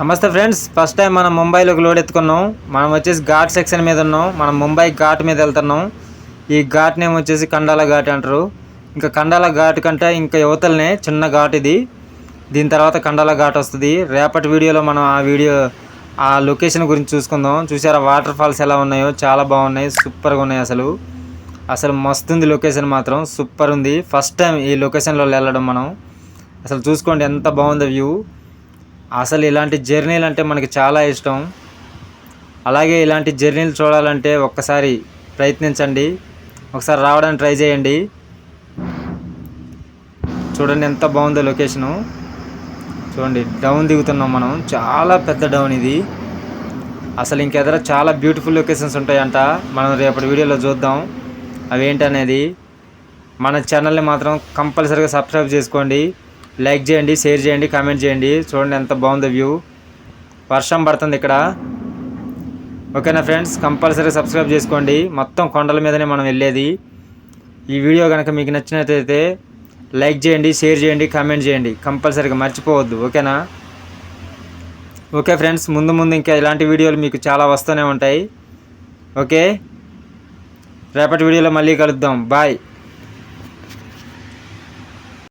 నమస్తే friends, first time మనం ముంబైలోకి load ఎత్తుకున్నాం. మనం వచ్చేసి ఘాట్ సెక్షన్ మీద ఉన్నాం. మనం ముంబై ఘాట్ మీద వెళ్తున్నాం. ఈ ఘాట్ నేమ్ వచ్చేసి కండాల ఘాట్ అంటారు. ఇంకా కండాల ఘాట్ కంటే ఇంకా యువతలనే చిన్న ఘాట్ ఇది. దీని తర్వాత కండాల ఘాట్ వస్తుంది. రేపటి వీడియోలో మనం ఆ లొకేషన్ గురించి చూసుకుందాం. చూసారా వాటర్ ఫాల్స్ ఎలా ఉన్నాయో, చాలా బాగున్నాయి, సూపర్గా ఉన్నాయి. అసలు మస్తు ఉంది లొకేషన్, మాత్రం సూపర్ ఉంది. ఫస్ట్ టైం ఈ లొకేషన్లో వెళ్ళడం మనం. అసలు చూసుకోండి ఎంత బాగుందో వ్యూ. అసలు ఇలాంటి జర్నీలు అంటే మనకి చాలా ఇష్టం. అలాగే ఇలాంటి జర్నీలు చూడాలంటే ఒక్కసారి ప్రయత్నించండి, ఒకసారి రావడానికి ట్రై చేయండి. చూడండి ఎంత బాగుందో లొకేషను. చూడండి డౌన్ దిగుతున్నాం మనం, చాలా పెద్ద డౌన్ ఇది. అసలు ఇంకెదర చాలా బ్యూటిఫుల్ లొకేషన్స్ ఉంటాయంట. మనం రేపటి వీడియోలో చూద్దాం అవి ఏంటనేది. మన ఛానల్ని మాత్రం కంపల్సరీగా సబ్స్క్రైబ్ చేసుకోండి, లైక్ చేయండి, షేర్ చేయండి, కామెంట్ చేయండి. చూడండి ఎంత బాగుందో వ్యూ. వర్షం పడుతుంది ఇక్కడ. ఓకేనా ఫ్రెండ్స్, కంపల్సరీ సబ్స్క్రైబ్ చేసుకోండి. మొత్తం కొండల మీదనే మనం వెళ్ళేది. ఈ వీడియో కనుక మీకు నచ్చినట్లయితే లైక్ చేయండి, షేర్ చేయండి, కామెంట్ చేయండి, కంపల్సరీగా మర్చిపోవద్దు. ఓకేనా? ఓకే ఫ్రెండ్స్, ముందు ఇంకా ఇలాంటి వీడియోలు మీకు చాలా వస్తూనే ఉంటాయి. ఓకే, రేపటి వీడియోలో మళ్ళీ కలుద్దాం. బాయ్.